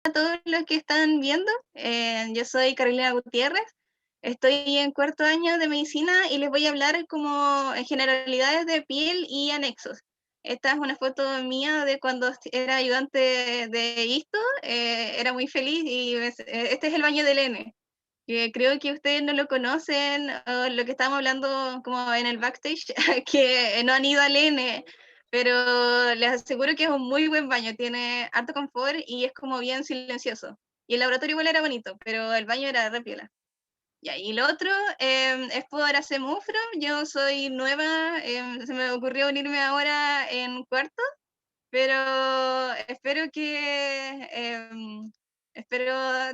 a todos los que están viendo. Yo soy Carolina Gutiérrez, estoy en cuarto año de medicina y les voy a hablar como en generalidades de piel y anexos. Esta es una foto mía de cuando era ayudante de histo, era muy feliz y este es el baño del N, que creo que ustedes no lo conocen, o lo que estábamos hablando como en el backstage, que no han ido al N, pero les aseguro que es un muy buen baño, tiene harto confort y es como bien silencioso. Y el laboratorio igual era bonito, pero el baño era re piola. Ya, y lo otro es por Acemufro, yo soy nueva, se me ocurrió unirme ahora en cuarto, pero espero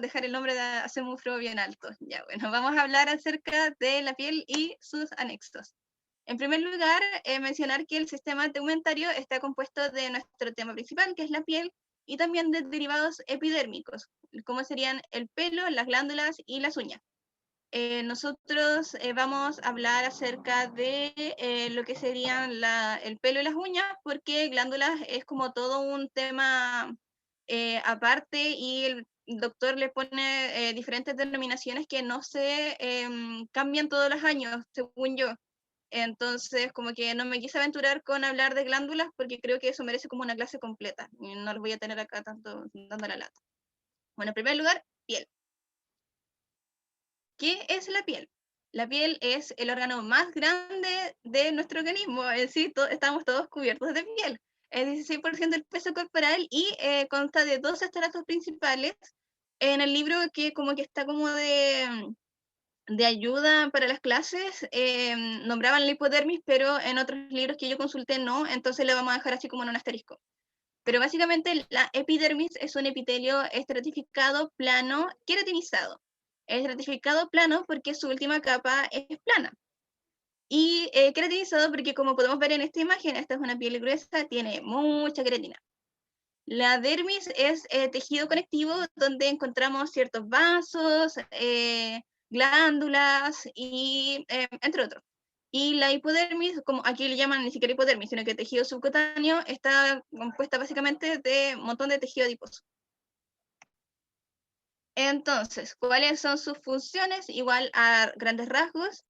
dejar el nombre de Acemufro bien alto. Ya, bueno, vamos a hablar acerca de la piel y sus anexos. En primer lugar, mencionar que el sistema tegumentario está compuesto de nuestro tema principal, que es la piel, y también de derivados epidérmicos, como serían el pelo, las glándulas y las uñas. Nosotros vamos a hablar acerca de lo que serían el pelo y las uñas, porque glándulas es como todo un tema aparte y el doctor le pone diferentes denominaciones que no se cambian todos los años, según yo. Entonces, como que no me quise aventurar con hablar de glándulas porque creo que eso merece como una clase completa y no los voy a tener acá tanto dando la lata. Bueno, en primer lugar, piel. ¿Qué es la piel? La piel es el órgano más grande de nuestro organismo, es decir, estamos todos cubiertos de piel. Es 16% del peso corporal y consta de dos estratos principales. En el libro que como que está como de ayuda para las clases, nombraban la hipodermis, pero en otros libros que yo consulté no, entonces le vamos a dejar así como en un asterisco. Pero básicamente la epidermis es un epitelio estratificado plano queratinizado. Estratificado plano porque su última capa es plana. Y queratinizado porque como podemos ver en esta imagen, esta es una piel gruesa, tiene mucha queratina. La dermis es tejido conectivo donde encontramos ciertos vasos, glándulas y entre otros. Y la hipodermis, como aquí le llaman ni siquiera hipodermis, sino que tejido subcutáneo, está compuesta básicamente de un montón de tejido adiposo. Entonces, ¿cuáles son sus funciones? Igual a grandes rasgos,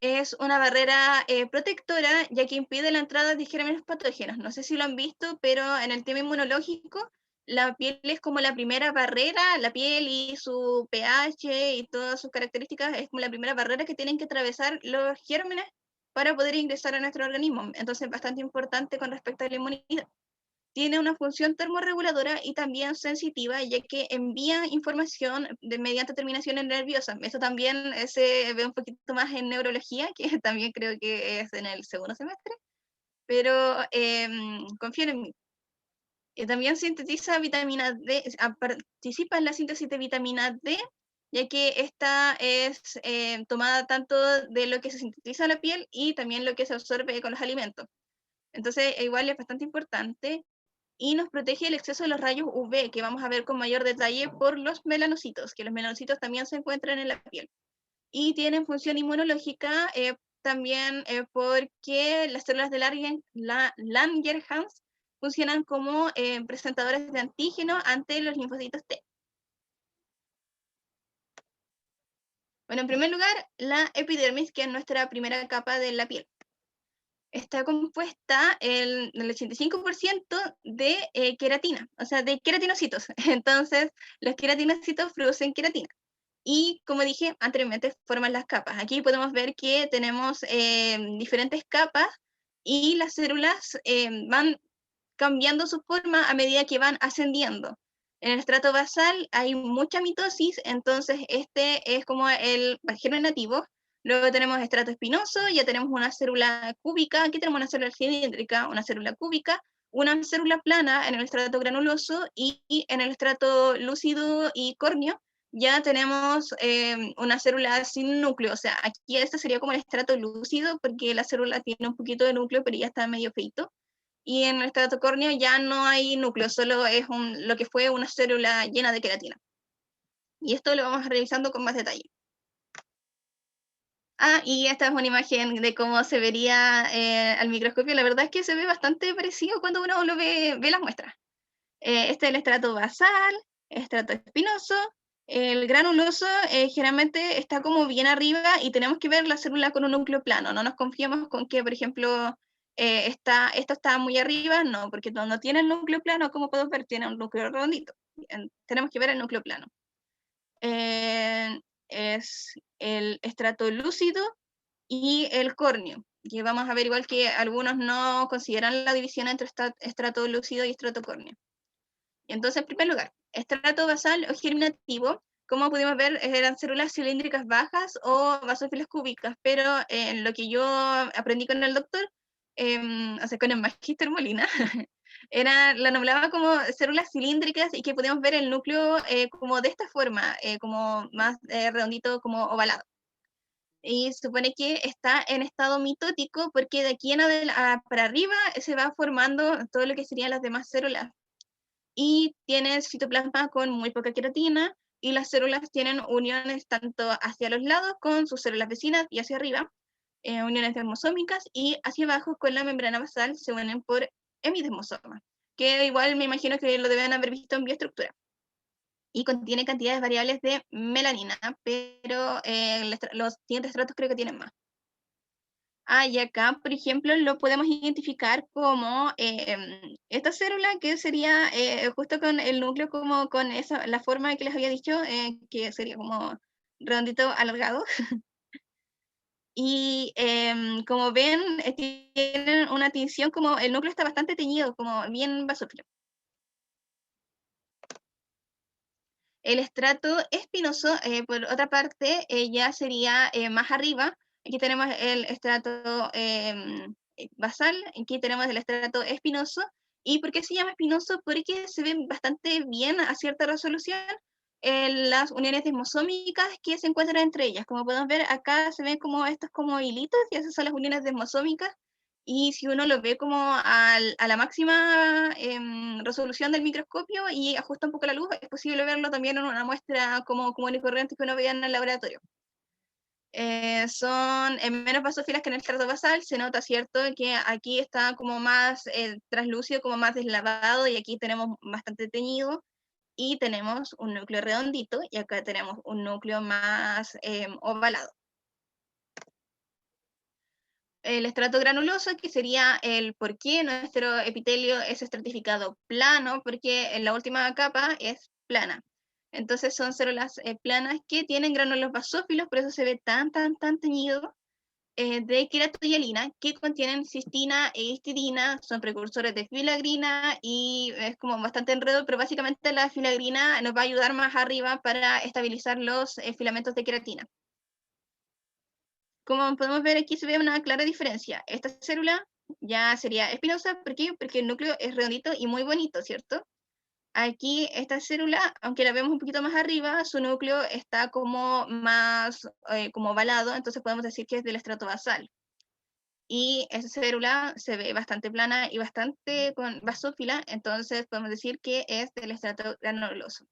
es una barrera protectora, ya que impide la entrada de gérmenes patógenos. No sé si lo han visto, pero en el tema inmunológico, la piel es como la primera barrera, la piel y su pH y todas sus características es como la primera barrera que tienen que atravesar los gérmenes para poder ingresar a nuestro organismo. Entonces, bastante importante con respecto a la inmunidad. Tiene una función termorreguladora y también sensitiva, ya que envía información mediante terminaciones nerviosas. Eso también se ve un poquito más en neurología, que también creo que es en el segundo semestre, pero confíen en mí. También sintetiza vitamina D, participa en la síntesis de vitamina D, ya que esta es tomada tanto de lo que se sintetiza en la piel y también lo que se absorbe con los alimentos. Entonces, igual es bastante importante y nos protege el exceso de los rayos UV, que vamos a ver con mayor detalle por los melanocitos, que los melanocitos también se encuentran en la piel. Y tienen función inmunológica también porque las células de Langerhans funcionan como presentadores de antígeno ante los linfocitos T. Bueno, en primer lugar, la epidermis, que es nuestra primera capa de la piel. Está compuesta el 85% de queratina, o sea, de queratinocitos. Entonces, los queratinocitos producen queratina. Y como dije anteriormente, forman las capas. Aquí podemos ver que tenemos diferentes capas y las células van cambiando su forma a medida que van ascendiendo. En el estrato basal hay mucha mitosis, entonces este es como el germen nativo. Luego tenemos estrato espinoso, ya tenemos una célula cúbica, aquí tenemos una célula cilíndrica, una célula cúbica, una célula plana en el estrato granuloso y en el estrato lúcido y córneo ya tenemos una célula sin núcleo, o sea, aquí este sería como el estrato lúcido porque la célula tiene un poquito de núcleo, pero ya está medio feito. Y en el estrato córneo ya no hay núcleo, solo es lo que fue una célula llena de queratina. Y esto lo vamos revisando con más detalle. Y esta es una imagen de cómo se vería al microscopio. La verdad es que se ve bastante parecido cuando uno lo ve las muestras. Este es el estrato basal, Estrato espinoso. El granuloso generalmente está como bien arriba y tenemos que ver la célula con un núcleo plano. No nos confiemos con que, por ejemplo, esto está muy arriba, no, porque no tiene el núcleo plano, como podemos ver, tiene un núcleo redondito. Tenemos que ver el núcleo plano. Es el estrato lúcido y el córneo, que vamos a ver igual que algunos no consideran la división entre estrato lúcido y estrato córneo. Entonces, en primer lugar, estrato basal o germinativo, como pudimos ver, eran células cilíndricas bajas o basófilas cúbicas, pero en lo que yo aprendí con el doctor, o sea, con el magíster Molina, la nombraba como células cilíndricas y que podíamos ver el núcleo como de esta forma, como más redondito, como ovalado. Y se supone que está en estado mitótico porque de aquí para arriba se va formando todo lo que serían las demás células. Y tiene citoplasma con muy poca queratina y las células tienen uniones tanto hacia los lados con sus células vecinas y hacia arriba, uniones dermosómicas, y hacia abajo con la membrana basal se unen por hemidesmosoma, que igual me imagino que lo deben haber visto en bioestructura. Y contiene cantidades variables de melanina, pero los siguientes estratos creo que tienen más. Y acá, por ejemplo, lo podemos identificar como esta célula que sería justo con el núcleo, como con la forma que les había dicho, que sería como redondito alargado. Y como ven, tienen una tinción como el núcleo está bastante teñido, como bien basófilo. El estrato espinoso, por otra parte, ya sería más arriba. Aquí tenemos el estrato basal, aquí tenemos el estrato espinoso. ¿Y por qué se llama espinoso? Porque se ven bastante bien a cierta resolución las uniones desmosómicas que se encuentran entre ellas. Como podemos ver, acá se ven como estos como hilitos, y esas son las uniones desmosómicas. Y si uno lo ve como a la máxima resolución del microscopio y ajusta un poco la luz, es posible verlo también en una muestra como común y corriente que uno veía en el laboratorio. Son menos basófilas que en el estrato basal, se nota, ¿cierto?, que aquí está como más translúcido, como más deslavado, y aquí tenemos bastante teñido, y tenemos un núcleo redondito, y acá tenemos un núcleo más ovalado. El estrato granuloso, que sería el por qué nuestro epitelio es estratificado plano, porque en la última capa es plana. Entonces son células planas que tienen granulos basófilos, por eso se ve tan teñido, de queratohialina, que contienen cistina e histidina, son precursores de filagrina, y es como bastante enredo, pero básicamente la filagrina nos va a ayudar más arriba para estabilizar los filamentos de queratina. Como podemos ver, aquí se ve una clara diferencia. Esta célula ya sería espinosa, ¿por qué? Porque el núcleo es redondito y muy bonito, ¿cierto? Aquí esta célula, aunque la vemos un poquito más arriba, su núcleo está como más como ovalado, entonces podemos decir que es del estrato basal. Y esta célula se ve bastante plana y bastante basófila, entonces podemos decir que es del estrato granuloso.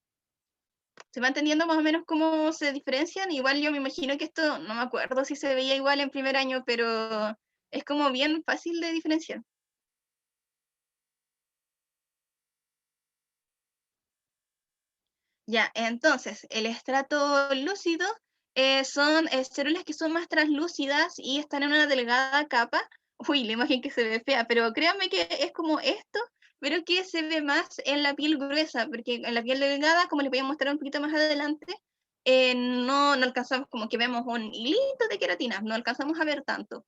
¿Se va entendiendo más o menos cómo se diferencian? Igual yo me imagino que esto, no me acuerdo si se veía igual en primer año, pero es como bien fácil de diferenciar. Ya, entonces, el estrato lúcido son células que son más translúcidas y están en una delgada capa. Uy, la imagen que se ve fea, pero créanme que es como esto, pero que se ve más en la piel gruesa, porque en la piel delgada, como les voy a mostrar un poquito más adelante, no alcanzamos, como que vemos un hilito de queratina, no alcanzamos a ver tanto.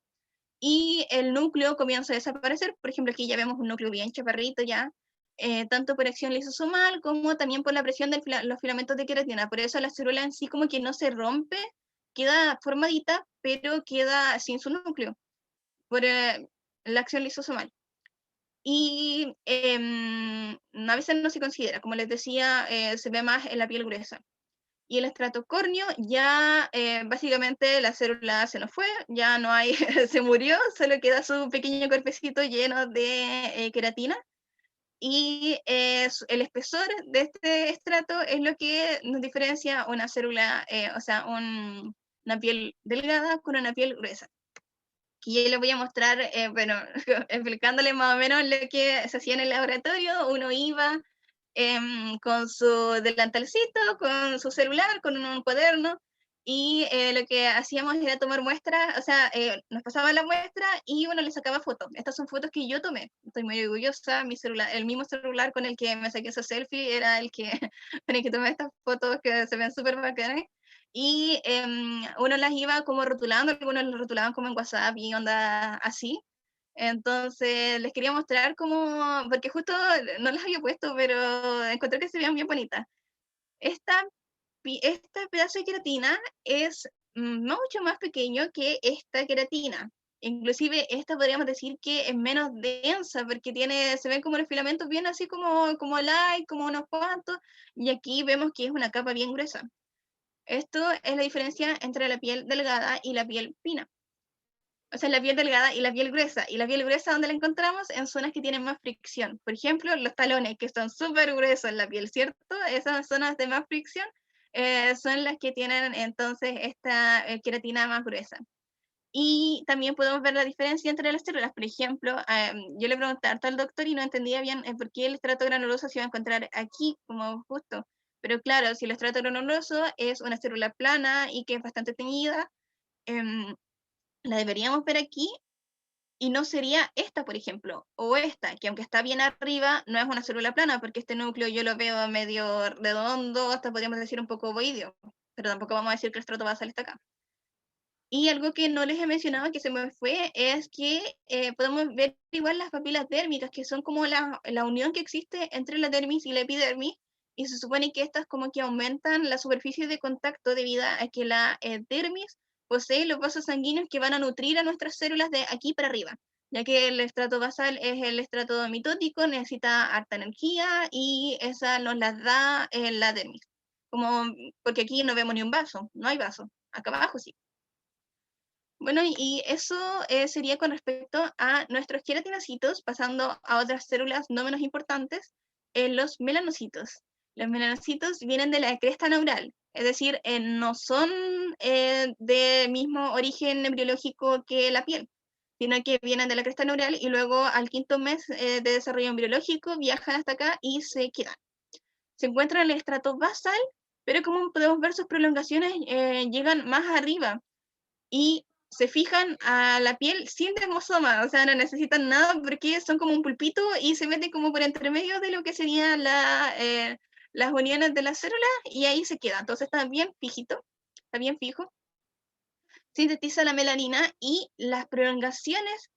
Y el núcleo comienza a desaparecer. Por ejemplo, aquí ya vemos un núcleo bien chaparrito ya, tanto por acción lisosomal como también por la presión de los filamentos de queratina. Por eso la célula en sí como que no se rompe, queda formadita, pero queda sin su núcleo, por la acción lisosomal. Y a veces no se considera, como les decía, se ve más en la piel gruesa. Y el estrato córneo ya básicamente la célula se nos fue, ya no hay, se murió, solo queda su pequeño cuerpecito lleno de queratina. Y el espesor de este estrato es lo que nos diferencia una célula, o sea, una piel delgada con una piel gruesa. Aquí yo les voy a mostrar, bueno, explicándole más o menos lo que se hacía en el laboratorio. Uno iba, con su delantalcito, con su celular, con un cuaderno, y lo que hacíamos era tomar muestras, o sea, nos pasaban la muestra y uno le sacaba fotos. Estas son fotos que yo tomé, estoy muy orgullosa, mi celular, el mismo celular con el que me saqué esa selfie era el que, con el que tomé estas fotos que se ven súper bacanas. Y uno las iba como rotulando, algunos las rotulaban como en WhatsApp y onda así. Entonces les quería mostrar cómo, porque justo no las había puesto, pero encontré que se veían bien bonitas. Esta, este pedazo de queratina es mucho más pequeño que esta queratina. Inclusive esta podríamos decir que es menos densa porque tiene, se ven como los filamentos bien así como light, como unos cuantos, y aquí vemos que es una capa bien gruesa. Esto es la diferencia entre la piel delgada y la piel fina. O sea, la piel delgada y la piel gruesa. Y la piel gruesa, ¿dónde la encontramos? En zonas que tienen más fricción. Por ejemplo, los talones, que son súper gruesos en la piel, ¿cierto? Esas zonas de más fricción son las que tienen entonces esta queratina más gruesa. Y también podemos ver la diferencia entre las células. Por ejemplo, yo le pregunté al doctor y no entendía bien por qué el estrato granuloso se iba a encontrar aquí, como justo. Pero claro, si el estrato granuloso es una célula plana y que es bastante teñida, em, la deberíamos ver aquí y no sería esta, por ejemplo, o esta, que aunque está bien arriba, no es una célula plana, porque este núcleo yo lo veo medio redondo, hasta podríamos decir un poco ovoideo, pero tampoco vamos a decir que el estrato basal está acá. Y algo que no les he mencionado, que se me fue, es que podemos ver igual las papilas dérmicas, que son como la unión que existe entre la dermis y la epidermis, y se supone que estas como que aumentan la superficie de contacto debido a que la dermis posee los vasos sanguíneos que van a nutrir a nuestras células de aquí para arriba, ya que el estrato basal es el estrato mitótico, necesita harta energía y esa nos la da la dermis. Como, porque aquí no vemos ni un vaso, no hay vaso, acá abajo sí. Bueno, y eso sería con respecto a nuestros queratinocitos, pasando a otras células no menos importantes, los melanocitos. Los melanocitos vienen de la cresta neural, es decir, no son de mismo origen embriológico que la piel, sino que vienen de la cresta neural y luego al quinto mes de desarrollo embriológico viajan hasta acá y se quedan. Se encuentran en el estrato basal, pero como podemos ver sus prolongaciones llegan más arriba y se fijan a la piel sin dermosoma, o sea, no necesitan nada porque son como un pulpito y se meten como por entre medio de lo que serían las uniones de la célula y ahí se queda. Entonces está bien fijito, está bien fijo. Sintetiza la melanina y las prolongaciones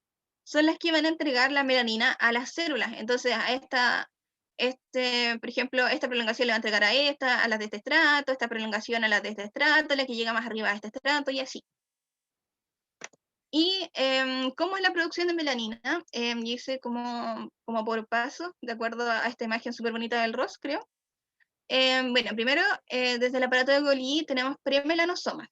son las que van a entregar la melanina a las células. Entonces, por ejemplo, esta prolongación le va a entregar a esta, a las de este estrato, esta prolongación a las de este estrato, la que llega más arriba a este estrato y así. Y cómo es la producción de melanina, hice como por paso, de acuerdo a esta imagen súper bonita del ROS, creo. Bueno, primero, desde el aparato de Golgi tenemos premelanosomas.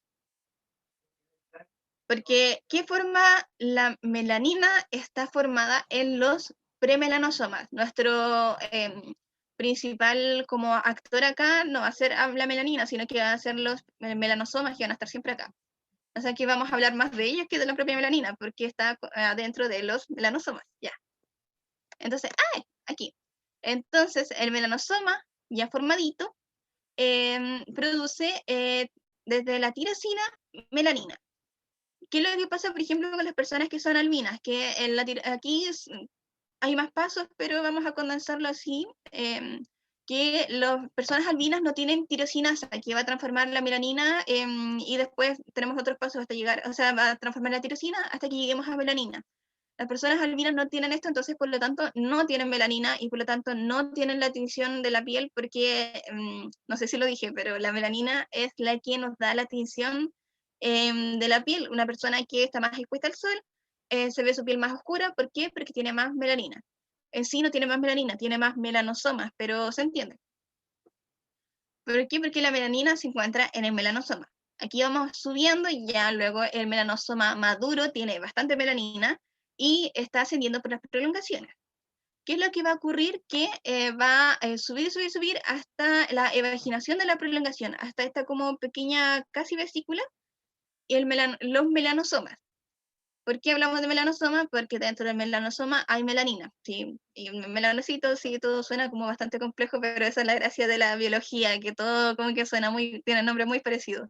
Porque, ¿qué forma la melanina? Está formada en los premelanosomas. Nuestro principal como actor acá no va a ser la melanina, sino que va a ser los melanosomas que van a estar siempre acá. O sea que vamos a hablar más de ellos que de la propia melanina, porque está dentro de los melanosomas, ya. Entonces, aquí. Entonces, el melanosoma, ya formadito, produce desde la tirosina melanina. ¿Qué es lo que pasa, por ejemplo, con las personas que son albinas? Que aquí hay más pasos, pero vamos a condensarlo así, que las personas albinas no tienen tirosinasa, que va a transformar la melanina y después tenemos otros pasos hasta llegar, o sea, va a transformar la tirosina hasta que lleguemos a melanina. Las personas albinas no tienen esto, entonces por lo tanto no tienen melanina y por lo tanto no tienen la tinción de la piel porque, no sé si lo dije, pero la melanina es la que nos da la tinción de la piel. Una persona que está más expuesta al sol se ve su piel más oscura, ¿por qué? Porque tiene más melanina. En sí no tiene más melanina, tiene más melanosomas, pero se entiende. ¿Por qué? Porque la melanina se encuentra en el melanosoma. Aquí vamos subiendo y ya luego el melanosoma maduro tiene bastante melanina y está ascendiendo por las prolongaciones. ¿Qué es lo que va a ocurrir? Que va a subir, subir, subir hasta la evaginación de la prolongación, hasta esta como pequeña casi vesícula y los melanosomas. ¿Por qué hablamos de melanosoma? Porque dentro del melanosoma hay melanina, ¿sí? Y un melanocito, sí, todo suena como bastante complejo, pero esa es la gracia de la biología, que todo como que suena muy, tiene nombres muy parecidos.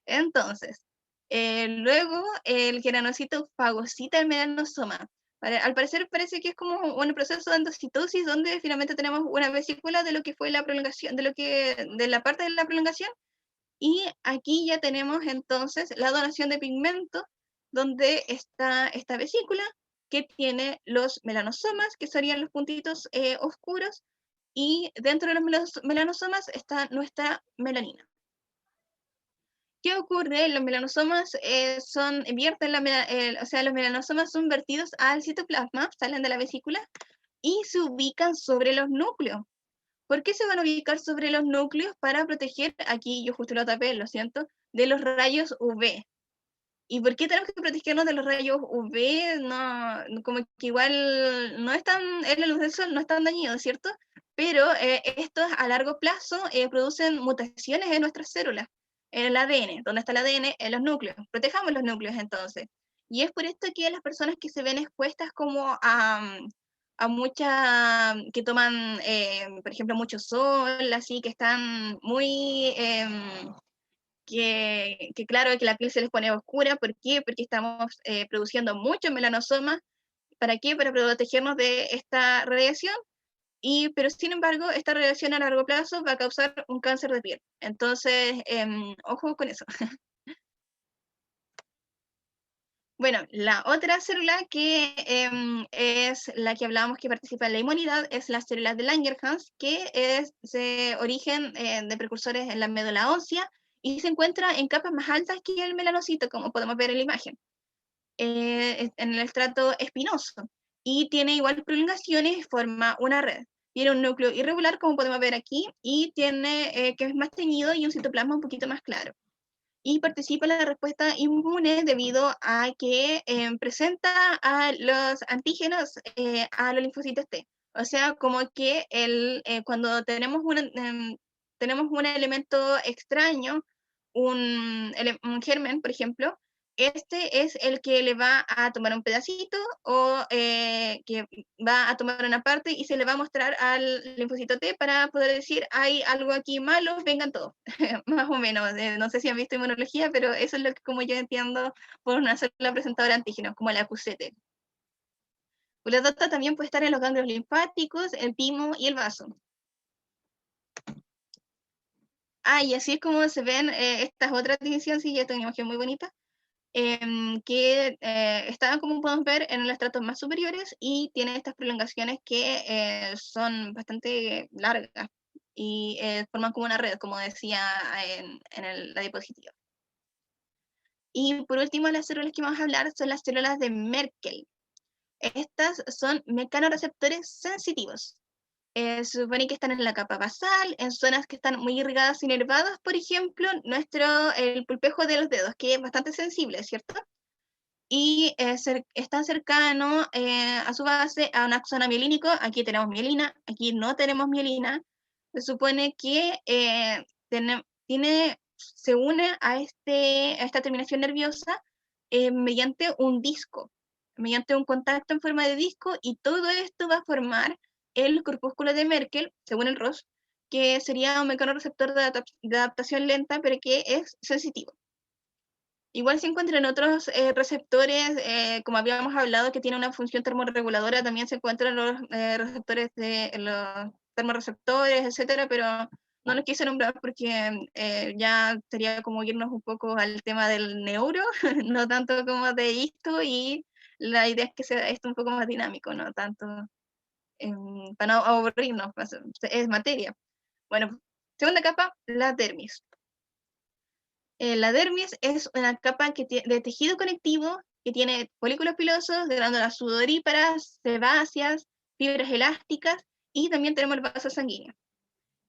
Entonces, luego el granocito fagocita el melanosoma. Al parecer parece que es como un proceso de endocitosis donde finalmente tenemos una vesícula de lo que fue la prolongación, de la parte de la prolongación, y aquí ya tenemos entonces la donación de pigmento, donde está esta vesícula que tiene los melanosomas, que serían los puntitos oscuros, y dentro de los melanosomas está nuestra melanina. ¿Qué ocurre? Los melanosomas o sea, los melanosomas son vertidos al citoplasma, salen de la vesícula y se ubican sobre los núcleos. ¿Por qué se van a ubicar sobre los núcleos? Para proteger, aquí yo justo lo tapé, lo siento, de los rayos UV. ¿Y por qué tenemos que protegernos de los rayos UV? No, como que igual no es tan, en la luz del sol no es tan dañino, ¿cierto? Pero estos a largo plazo producen mutaciones en nuestras células, en el ADN. ¿Dónde está el ADN? En los núcleos. Protejamos los núcleos entonces. Y es por esto que las personas que se ven expuestas como a que toman, por ejemplo, mucho sol, así que están muy que claro, que la piel se les pone oscura. ¿Por qué? Porque estamos produciendo mucho melanosoma. ¿Para qué? Para protegernos de esta radiación. Pero sin embargo, esta radiación a largo plazo va a causar un cáncer de piel. Entonces, ojo con eso. Bueno, la otra célula que es la que hablábamos que participa en la inmunidad es la célula de Langerhans, que es de origen de precursores en la médula ósea y se encuentra en capas más altas que el melanocito, como podemos ver en la imagen, en el estrato espinoso. Y tiene igual prolongaciones, forma una red. Tiene un núcleo irregular, como podemos ver aquí, y tiene que es más teñido y un citoplasma un poquito más claro, y participa en la respuesta inmune debido a que presenta a los antígenos a los linfocitos T. O sea, como que cuando tenemos un elemento extraño, un germen, por ejemplo, este es el que le va a tomar un pedacito o que va a tomar una parte y se le va a mostrar al linfocito T para poder decir, hay algo aquí malo, vengan todos. Más o menos. No sé si han visto inmunología, pero eso es lo que como yo entiendo por una célula presentadora de antígenos, como la QCT. La dota también puede estar en los ganglios linfáticos, el timo y el vaso. Y así es como se ven estas otras distinciones, y esta es una imagen muy bonita, que están, como podemos ver, en los estratos más superiores y tiene estas prolongaciones que son bastante largas y forman como una red, como decía en la diapositiva. Y por último, las células que vamos a hablar son las células de Merkel. Estas son mecanoreceptores sensitivos. Se supone que están en la capa basal, en zonas que están muy irrigadas y nervadas, por ejemplo, el pulpejo de los dedos, que es bastante sensible, ¿cierto? Y están cercanos a su base a un axón mielínico. Aquí tenemos mielina, aquí no tenemos mielina. Se supone que se une a esta terminación nerviosa mediante un disco, mediante un contacto en forma de disco, y todo esto va a formar el corpúsculo de Merkel, según el Ross, que sería un mecanorreceptor de adaptación lenta, pero que es sensitivo. Igual se encuentran otros receptores, como habíamos hablado, que tiene una función termorreguladora. También se encuentran los receptores los termorreceptores, etcétera, pero no los quise nombrar porque ya sería como irnos un poco al tema del neuro, no tanto como de esto, y la idea es que sea esto un poco más dinámico, no tanto para no aburrirnos, es materia. Bueno, segunda capa, la dermis. La dermis es una capa de tejido conectivo que tiene folículos pilosos, glándulas sudoríparas, sebáceas, fibras elásticas, y también tenemos el vaso sanguíneo.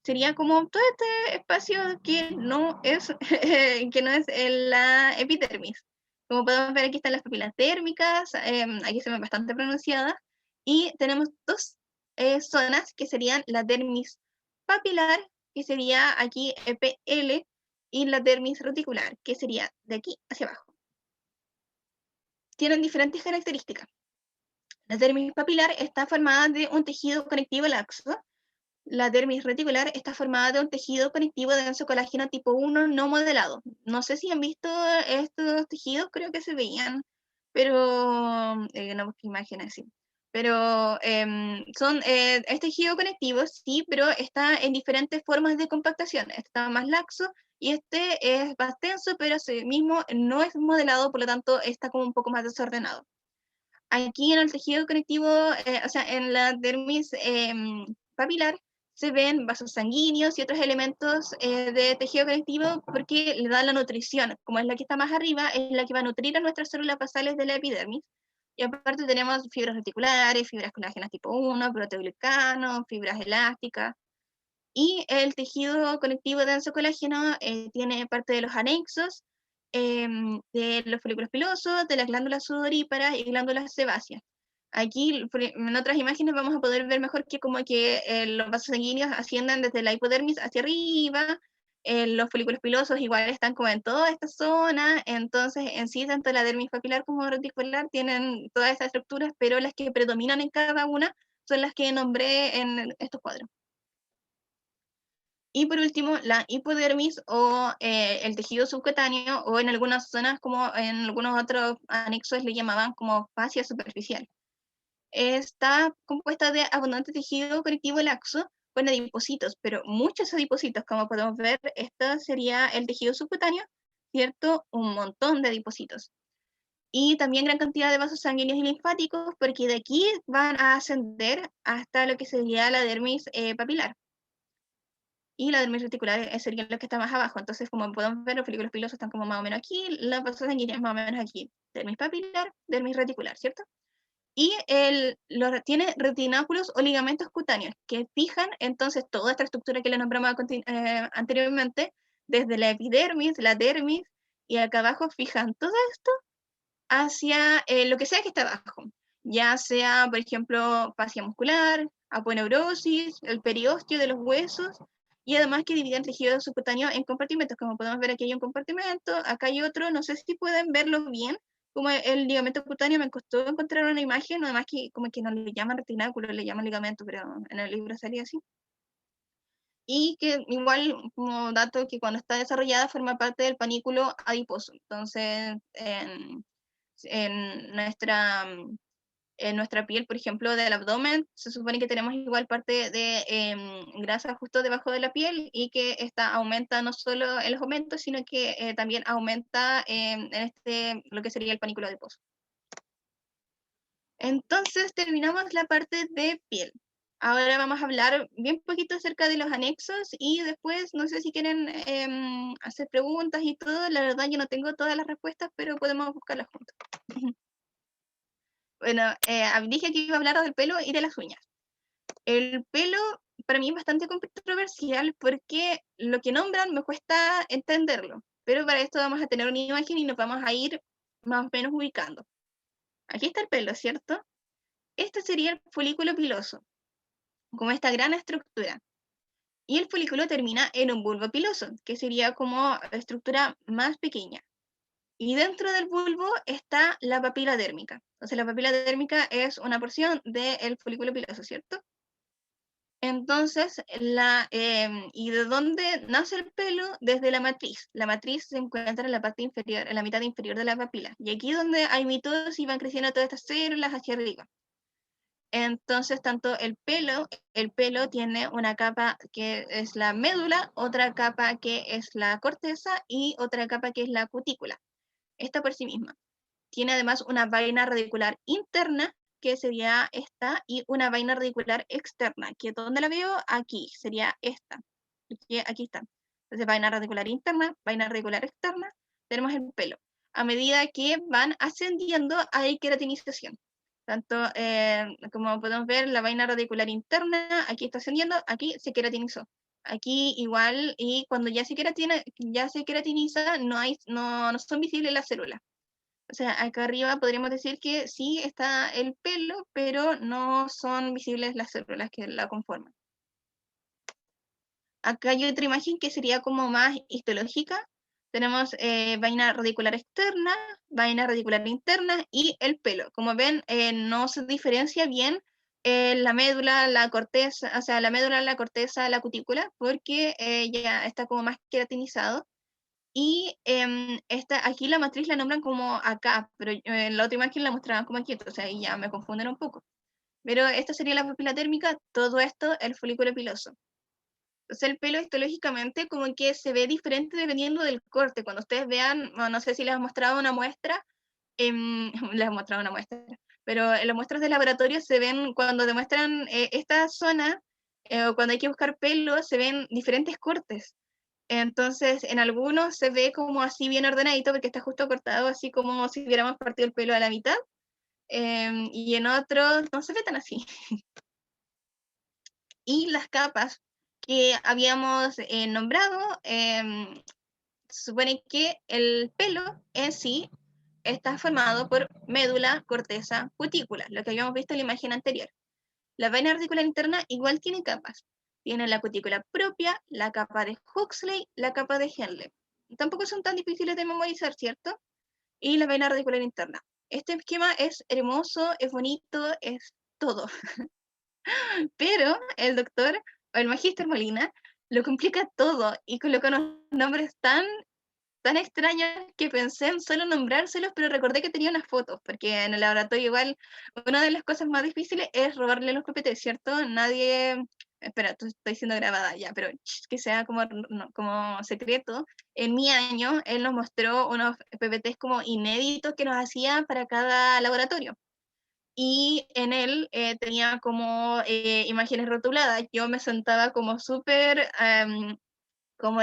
Sería como todo este espacio que no es, que no es la epidermis. Como podemos ver, aquí están las papilas térmicas, aquí se ven bastante pronunciadas, y tenemos dos zonas que serían la dermis papilar, que sería aquí EPL, y la dermis reticular, que sería de aquí hacia abajo. tienen diferentes características. La dermis papilar está formada de un tejido conectivo laxo. La dermis reticular está formada de un tejido conectivo denso colágeno tipo 1 no modelado. No sé si han visto estos tejidos, creo que se veían, pero no busqué imágenes, sí. Pero es tejido conectivo, sí, pero está en diferentes formas de compactación. Este está más laxo y este es más denso, pero ese mismo no es modelado, por lo tanto está como un poco más desordenado. Aquí en el tejido conectivo, o sea, en la dermis papilar, se ven vasos sanguíneos y otros elementos de tejido conectivo porque le da la nutrición. Como es la que está más arriba, es la que va a nutrir a nuestras células basales de la epidermis. Y aparte tenemos fibras reticulares, fibras colágenas tipo 1, proteoglicano, fibras elásticas. Y el tejido conectivo denso colágeno tiene parte de los anexos, de los folículos pilosos, de las glándulas sudoríparas y glándulas sebáceas. Aquí en otras imágenes vamos a poder ver mejor que como que los vasos sanguíneos ascienden desde la hipodermis hacia arriba, los folículos pilosos igual están como en toda esta zona, entonces en sí tanto la dermis papilar como reticular tienen todas estas estructuras, pero las que predominan en cada una son las que nombré en estos cuadros. Y por último, la hipodermis o el tejido subcutáneo, o en algunas zonas, como en algunos otros anexos le llamaban como fascia superficial. Está compuesta de abundante tejido conectivo laxo con adipocitos, pero muchos adipocitos, como podemos ver, esto sería el tejido subcutáneo, ¿cierto? Un montón de adipocitos. Y también gran cantidad de vasos sanguíneos y linfáticos, porque de aquí van a ascender hasta lo que sería la dermis papilar. Y la dermis reticular sería lo que está más abajo. Entonces, como podemos ver, los folículos pilosos están como más o menos aquí, las vasos sanguíneos más o menos aquí. Dermis papilar, dermis reticular, ¿cierto? Y tiene retináculos o ligamentos cutáneos que fijan entonces toda esta estructura que le nombramos anteriormente, desde la epidermis, la dermis, y acá abajo fijan todo esto hacia lo que sea que está abajo. Ya sea, por ejemplo, fascia muscular, aponeurosis, el periósteo de los huesos, y además que dividen el tejido subcutáneo en compartimentos. Como podemos ver, aquí hay un compartimento, acá hay otro, no sé si pueden verlo bien, como el ligamento cutáneo me costó encontrar una imagen, además que como que no le llaman retináculo, le llaman ligamento, pero en el libro salía así. Y que igual, como dato, que cuando está desarrollada forma parte del panículo adiposo. Entonces, en nuestra en nuestra piel, por ejemplo, del abdomen, se supone que tenemos igual parte de grasa justo debajo de la piel y que esta aumenta no solo en los aumentos, sino que también aumenta lo que sería el panículo adiposo. Entonces terminamos la parte de piel. Ahora vamos a hablar bien poquito acerca de los anexos y después no sé si quieren hacer preguntas y todo. La verdad yo no tengo todas las respuestas, pero podemos buscarlas juntos. Bueno, dije que iba a hablar del pelo y de las uñas. El pelo para mí es bastante controversial porque lo que nombran me cuesta entenderlo, pero para esto vamos a tener una imagen y nos vamos a ir más o menos ubicando. Aquí está el pelo, ¿cierto? Este sería el folículo piloso, como esta gran estructura. Y el folículo termina en un bulbo piloso, que sería como estructura más pequeña. Y dentro del bulbo está la papila dérmica. Entonces la papila dérmica es una porción del folículo piloso, ¿cierto? Entonces, ¿y de dónde nace el pelo? Desde la matriz. La matriz se encuentra en la parte inferior, en la mitad inferior de la papila. Y aquí es donde hay mitosis y van creciendo todas estas células hacia arriba. Entonces, tanto el pelo tiene una capa que es la médula, otra capa que es la corteza y otra capa que es la cutícula. Esta por sí misma. Tiene además una vaina radicular interna, que sería esta, y una vaina radicular externa, que ¿dónde la veo? Aquí, sería esta. Aquí está. Entonces, vaina radicular interna, vaina radicular externa, tenemos el pelo. A medida que van ascendiendo, hay queratinización. Tanto como podemos ver, la vaina radicular interna, aquí está ascendiendo, aquí se queratinizó. Aquí igual, y cuando ya se queratiniza, no son visibles las células. O sea, acá arriba podríamos decir que sí está el pelo, pero no son visibles las células que la conforman. Acá hay otra imagen que sería como más histológica. Tenemos vaina radicular externa, vaina radicular interna y el pelo. Como ven, no se diferencia bien la médula, la corteza, o sea, la médula, la corteza, la cutícula, porque ya está como más queratinizado. Y aquí la matriz la nombran como acá, pero en la otra imagen la mostraban como aquí, entonces ahí ya me confunden un poco. Pero esta sería la pupila térmica, todo esto el folículo piloso. Entonces el pelo histológicamente como que se ve diferente dependiendo del corte. Cuando ustedes vean, no sé si les he mostrado una muestra, les he mostrado una muestra, pero en las muestras de laboratorio se ven, cuando demuestran esta zona, o cuando hay que buscar pelo, se ven diferentes cortes. Entonces, en algunos se ve como así bien ordenadito porque está justo cortado, así como si hubiéramos partido el pelo a la mitad, y en otros no se ve tan así. Y las capas que habíamos nombrado, se supone que el pelo en sí está formado por médula, corteza, cutícula, lo que habíamos visto en la imagen anterior. La vaina articular interna igual tiene capas. Tiene la cutícula propia, la capa de Huxley, la capa de Henle. Tampoco son tan difíciles de memorizar, ¿cierto? Y la vaina radicular interna. Este esquema es hermoso, es bonito, es todo. Pero el doctor, o el magíster Molina, lo complica todo y coloca unos nombres tan extraños que pensé en solo nombrárselos, pero recordé que tenía unas fotos, porque en el laboratorio igual una de las cosas más difíciles es robarle los PPT, ¿cierto? Nadie, espera, estoy siendo grabada ya, pero que sea como, como secreto. En mi año, él nos mostró unos PPTs como inéditos que nos hacía para cada laboratorio. Y en él tenía como imágenes rotuladas. Yo me sentaba como súper, como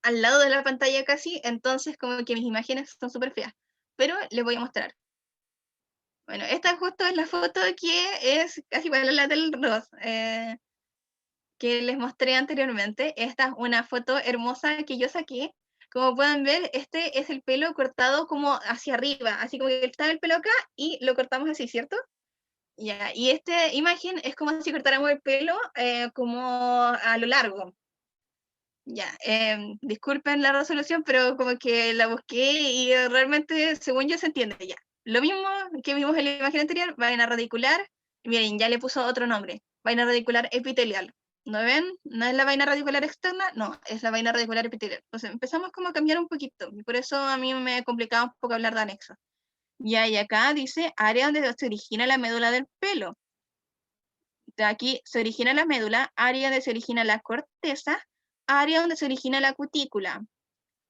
al lado de la pantalla casi, entonces como que mis imágenes son súper feas. Pero les voy a mostrar. Bueno, esta justo es la foto que es casi igual a la del Ross, que les mostré anteriormente. Esta es una foto hermosa que yo saqué. Como pueden ver, este es el pelo cortado como hacia arriba, así como que está el pelo acá y lo cortamos así, ¿cierto? Ya, y esta imagen es como si cortáramos el pelo como a lo largo. Ya, disculpen la resolución, pero como que la busqué y realmente, según yo, se entiende ya. Lo mismo que vimos en la imagen anterior, vaina radicular, miren, ya le puso otro nombre, vaina radicular epitelial. ¿No ven? ¿No es la vaina radicular externa? No, es la vaina radicular epitelial. Entonces empezamos como a cambiar un poquito, y por eso a mí me complicaba un poco hablar de anexo. Ya, y acá dice área donde se origina la médula del pelo. De aquí se origina la médula, área donde se origina la corteza, área donde se origina la cutícula.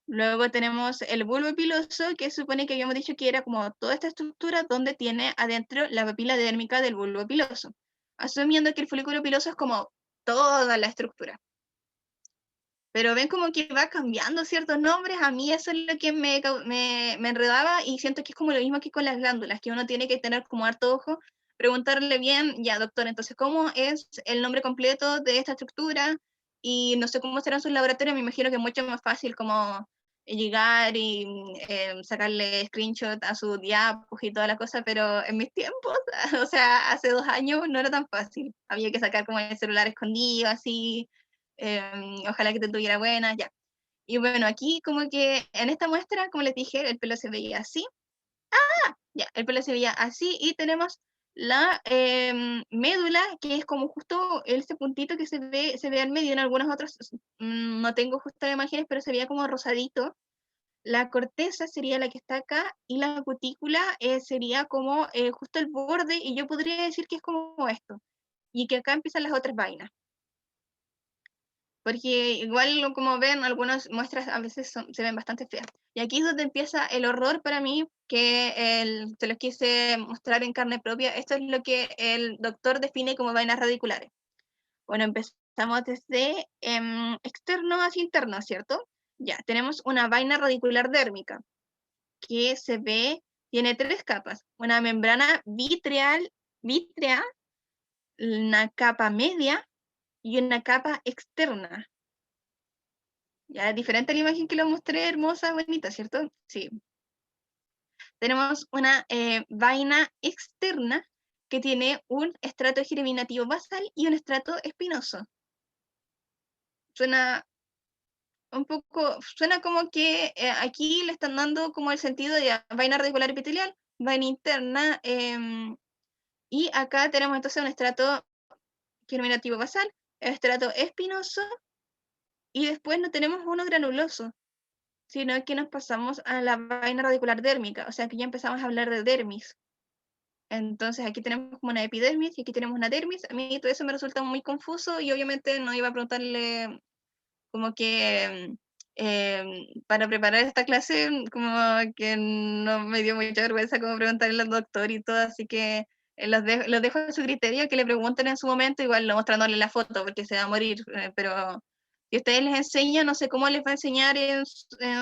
Luego tenemos el bulbo piloso, que supone que habíamos dicho que era como toda esta estructura donde tiene adentro la papila dérmica del bulbo piloso, asumiendo que el folículo piloso es como toda la estructura. Pero ven como que va cambiando ciertos nombres, a mí eso es lo que me enredaba y siento que es como lo mismo que con las glándulas, que uno tiene que tener como harto ojo, preguntarle bien, ya doctor, entonces, ¿cómo es el nombre completo de esta estructura? Y no sé cómo serán sus laboratorios, me imagino que es mucho más fácil como llegar y sacarle screenshot a su diapos y toda la cosa, pero en mis tiempos, o sea, hace 2 años no era tan fácil, había que sacar como el celular escondido, así, ojalá que te tuviera buena, ya. Y bueno, aquí como que en esta muestra, como les dije, el pelo se veía así. Ya, el pelo se veía así y tenemos la médula, que es como justo ese puntito que se ve al medio. En algunas otras no tengo justo imágenes, pero se veía como rosadito. La corteza sería la que está acá y la cutícula sería como justo el borde, y yo podría decir que es como esto. Y que acá empiezan las otras vainas. Porque igual, como ven, algunas muestras a veces se ven bastante feas. Y aquí es donde empieza el horror para mí, que se los quise mostrar en carne propia. Esto es lo que el doctor define como vainas radiculares. Bueno, empezamos desde externo hacia interno, ¿cierto? Ya, tenemos una vaina radicular dérmica, que se ve, tiene 3 capas. Una membrana vítrea, una capa media y una capa externa. Ya, diferente a la imagen que lo mostré, hermosa, bonita, ¿cierto? Sí. Tenemos una vaina externa que tiene un estrato germinativo basal y un estrato espinoso. Suena un poco, suena como que aquí le están dando como el sentido de vaina radicular epitelial, vaina interna, y acá tenemos entonces un estrato germinativo basal, estrato espinoso, y después no tenemos uno granuloso, sino que nos pasamos a la vaina radicular dérmica, o sea que ya empezamos a hablar de dermis. Entonces aquí tenemos como una epidermis y aquí tenemos una dermis. A mí todo eso me resulta muy confuso y obviamente no iba a preguntarle como que para preparar esta clase como que no me dio mucha vergüenza como preguntarle al doctor y todo, así que los dejo a su criterio, que le pregunten en su momento, igual no mostrándole la foto porque se va a morir, pero si ustedes les enseñan, no sé cómo les va a enseñar en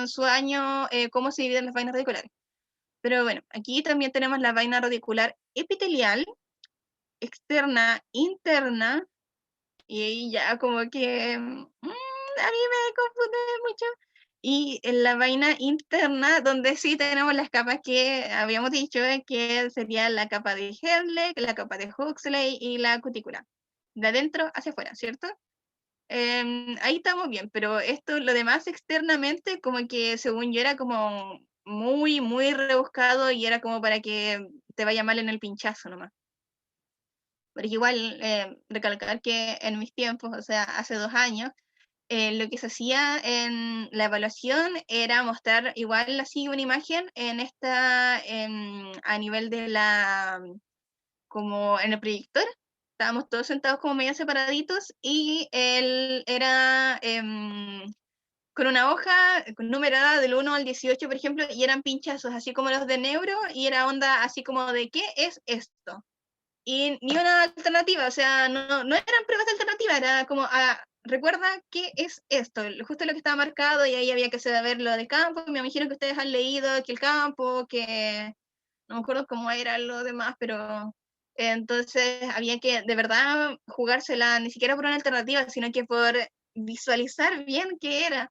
su año cómo se dividen las vainas radiculares. Pero bueno, aquí también tenemos la vaina radicular epitelial, externa, interna, y ahí ya como que a mí me confunde mucho. Y en la vaina interna, donde sí tenemos las capas que habíamos dicho, que sería la capa de Henle, la capa de Huxley y la cutícula. De adentro hacia afuera, ¿cierto? Ahí estamos bien, pero esto, lo demás externamente, como que según yo era como muy, muy rebuscado y era como para que te vaya mal en el pinchazo nomás. Porque igual, recalcar que en mis tiempos, o sea, hace 2 años, lo que se hacía en la evaluación era mostrar igual así una imagen en a nivel de como en el proyector. Estábamos todos sentados como medio separaditos y él era con una hoja numerada del 1 al 18, por ejemplo, y eran pinchazos así como los de neuro y era onda así como de ¿qué es esto? Y ni una alternativa, o sea, no eran pruebas alternativas, era como, recuerda qué es esto, justo lo que estaba marcado y ahí había que saber lo de campo, me imagino que ustedes han leído que el campo, que no me acuerdo cómo era lo demás, pero entonces había que de verdad jugársela, ni siquiera por una alternativa, sino que por visualizar bien qué era.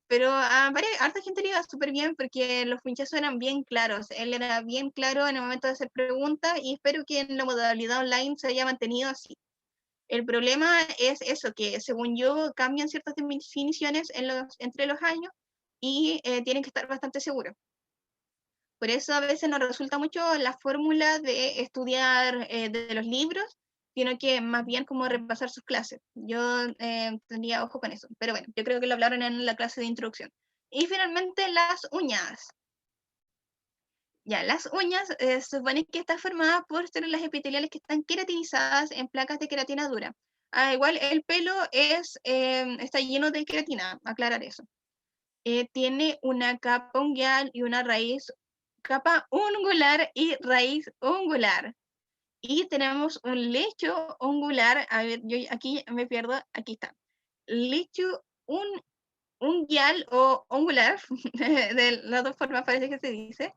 Pero harta gente le iba súper bien porque los pinchazos eran bien claros. Él era bien claro en el momento de hacer preguntas y espero que en la modalidad online se haya mantenido así. El problema es eso, que según yo cambian ciertas definiciones entre los años y tienen que estar bastante seguros. Por eso a veces no resulta mucho la fórmula de estudiar de los libros, sino que más bien como repasar sus clases. Yo tendría ojo con eso. Pero bueno, yo creo que lo hablaron en la clase de introducción. Y finalmente las uñas. Ya, las uñas se supone que está formada por células epiteliales que están queratinizadas en placas de queratina dura. Igual el pelo está lleno de queratina, aclarar eso. Tiene una capa unguial y una raíz, capa ungular y raíz ungular. Y tenemos un lecho ungular, a ver, yo aquí me pierdo, aquí está. Lecho unguial o ungular, de las dos formas parece que se dice,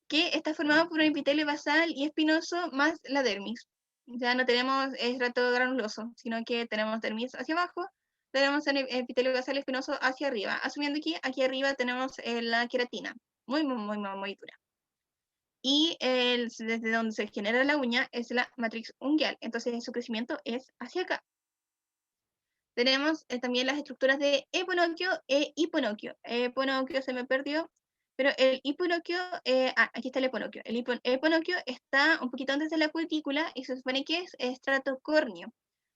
que está formado por un epitelio basal y espinoso más la dermis. Ya no tenemos estrato granuloso, sino que tenemos dermis hacia abajo, tenemos el epitelio basal espinoso hacia arriba, asumiendo que aquí arriba tenemos la queratina, muy, muy, muy, muy, muy dura. Y desde donde se genera la uña es la matriz unguial, entonces su crecimiento es hacia acá. Tenemos también las estructuras de eponoquio e hiponoquio. Eponoquio se me perdió, pero el hiponoquio, aquí está el eponoquio. El eponoquio está un poquito antes de la cutícula y se supone que es estrato córneo.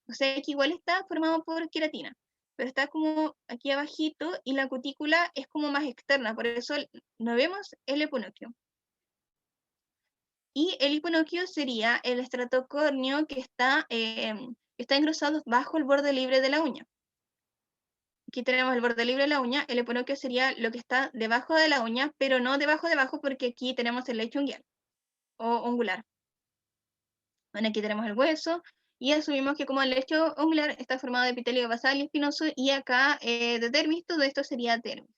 O sea que igual está formado por queratina, pero está como aquí abajito y la cutícula es como más externa, por eso no vemos el eponoquio. Y el hiponoquio sería el estrato córneo que está engrosado bajo el borde libre de la uña. Aquí tenemos el borde libre de la uña, el eponoquio sería lo que está debajo de la uña, pero no debajo porque aquí tenemos el lecho unguial o ungular. Bueno, aquí tenemos el hueso y asumimos que como el lecho ungular está formado de epitelio basal y espinoso y acá de dermis, todo esto sería dermis.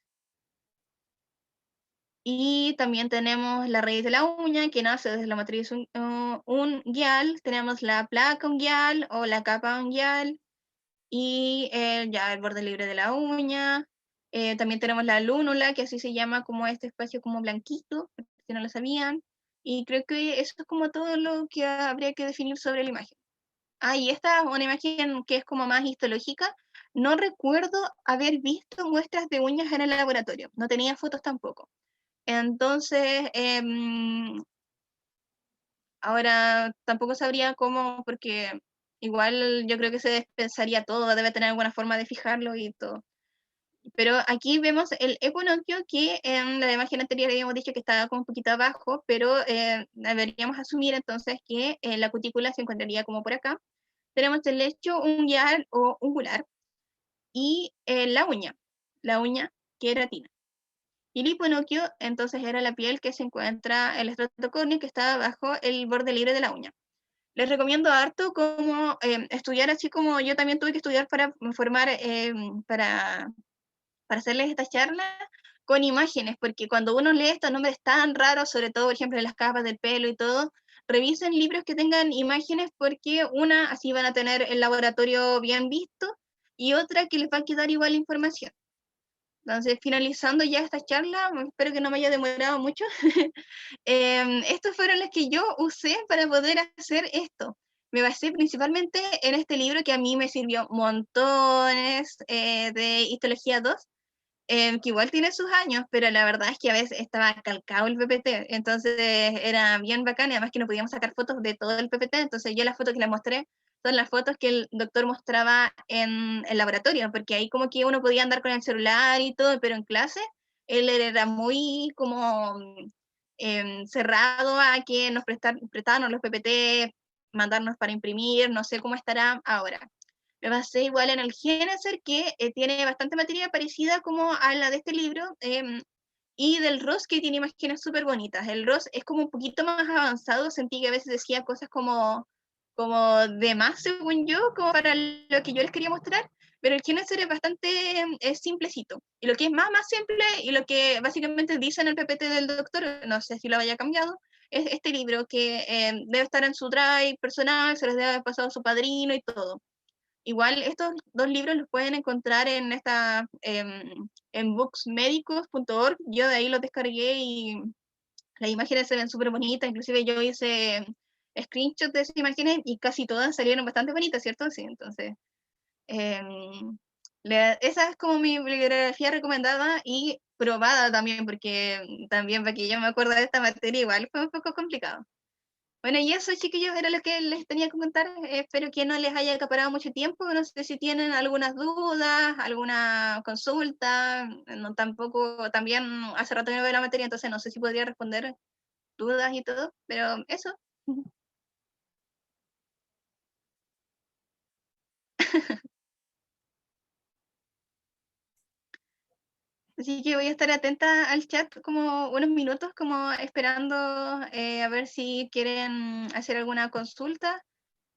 Y también tenemos la raíz de la uña que nace desde la matriz unguial, tenemos la placa unguial o la capa unguial, y ya el borde libre de la uña. También tenemos la lúnula, que así se llama como este espacio como blanquito, si no lo sabían. Y creo que eso es como todo lo que habría que definir sobre la imagen. Y esta es una imagen que es como más histológica. no recuerdo haber visto muestras de uñas en el laboratorio, no tenía fotos tampoco. Entonces, ahora tampoco sabría cómo, porque igual yo creo que se despensaría todo, debe tener alguna forma de fijarlo y todo. Pero aquí vemos el equinoccio que en la imagen anterior habíamos dicho que estaba como un poquito abajo, pero deberíamos asumir entonces que la cutícula se encontraría como por acá. Tenemos el lecho unguial o ungular y la uña queratina. Y el hiponocchio entonces era la piel que se encuentra, el estrato córneo que está bajo el borde libre de la uña. Les recomiendo harto como estudiar así como yo también tuve que estudiar para formar, para hacerles esta charla con imágenes, porque cuando uno lee estos nombres tan raros, sobre todo, por ejemplo, en las capas del pelo y todo, revisen libros que tengan imágenes porque una, así van a tener el laboratorio bien visto y otra que les va a quedar igual información. Entonces, finalizando ya esta charla, espero que no me haya demorado mucho. Estos fueron los que yo usé para poder hacer esto. Me basé principalmente en este libro que a mí me sirvió montones de Histología 2, que igual tiene sus años, pero la verdad es que a veces estaba calcado el PPT, entonces era bien bacán, y además que no podíamos sacar fotos de todo el PPT, entonces yo las fotos que les mostré son las fotos que el doctor mostraba en el laboratorio, porque ahí como que uno podía andar con el celular y todo, pero en clase él era muy como cerrado a que nos prestaran los PPT, mandarnos para imprimir, no sé cómo estará ahora. Me basé igual en el Génesis, que tiene bastante materia parecida como a la de este libro, y del Ross, que tiene imágenes súper bonitas. El Ross es como un poquito más avanzado, sentí que a veces decía cosas como de más, según yo, como para lo que yo les quería mostrar, pero el Génesis es bastante simplecito. Y lo que es más simple, y lo que básicamente dice en el PPT del doctor, no sé si lo haya cambiado, es este libro que debe estar en su drive personal, se les debe haber pasado a su padrino y todo. Igual estos dos libros los pueden encontrar en en booksmedicos.org. Yo de ahí los descargué y las imágenes se ven súper bonitas. Inclusive yo hice screenshots de esas imágenes y casi todas salieron bastante bonitas, ¿cierto? Sí, entonces em, esa es como mi bibliografía recomendada y probada también, porque también para que yo me acuerdo de esta materia igual fue un poco complicado. Bueno, y eso, chiquillos, era lo que les tenía que contar. Espero que no les haya acaparado mucho tiempo. No sé si tienen algunas dudas, alguna consulta. No, tampoco, también hace rato que no veo la materia, entonces no sé si podría responder dudas y todo, pero eso. Así que voy a estar atenta al chat como unos minutos, como esperando a ver si quieren hacer alguna consulta.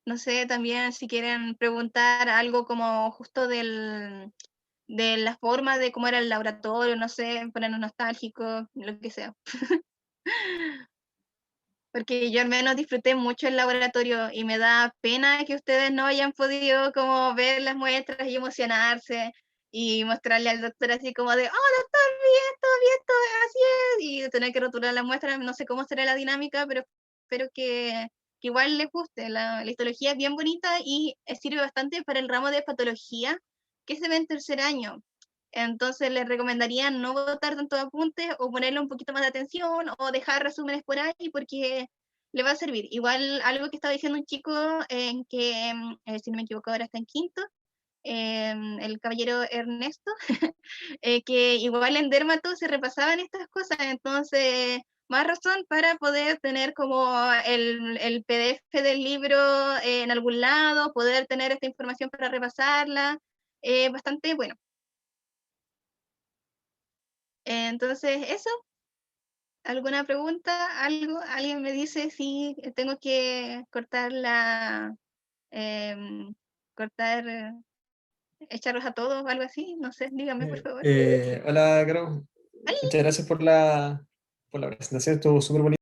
No sé, también si quieren preguntar algo como justo de la forma de cómo era el laboratorio, no sé, ponernos nostálgicos, lo que sea. Porque yo al menos disfruté mucho el laboratorio y me da pena que ustedes no hayan podido como ver las muestras y emocionarse y mostrarle al doctor así como de, oh, doctor, bien, todo así es, y tener que rotular la muestra, no sé cómo será la dinámica, pero espero que igual les guste. La histología es bien bonita y sirve bastante para el ramo de patología que se ve en tercer año. Entonces les recomendaría no botar tantos apuntes o ponerle un poquito más de atención o dejar resúmenes por ahí porque le va a servir. Igual algo que estaba diciendo un chico en que, si no me equivoco ahora está en quinto, el caballero Ernesto, que igual en Dermato se repasaban estas cosas, entonces más razón para poder tener como el PDF del libro en algún lado, poder tener esta información para repasarla, bastante bueno. Entonces, eso, ¿alguna pregunta? ¿Algo? ¿Alguien me dice si tengo que cortar em, cortar, echarlos a todos o algo así? No sé, dígame por favor. Hola, Caro. Muchas gracias por la presentación, estuvo súper bonito.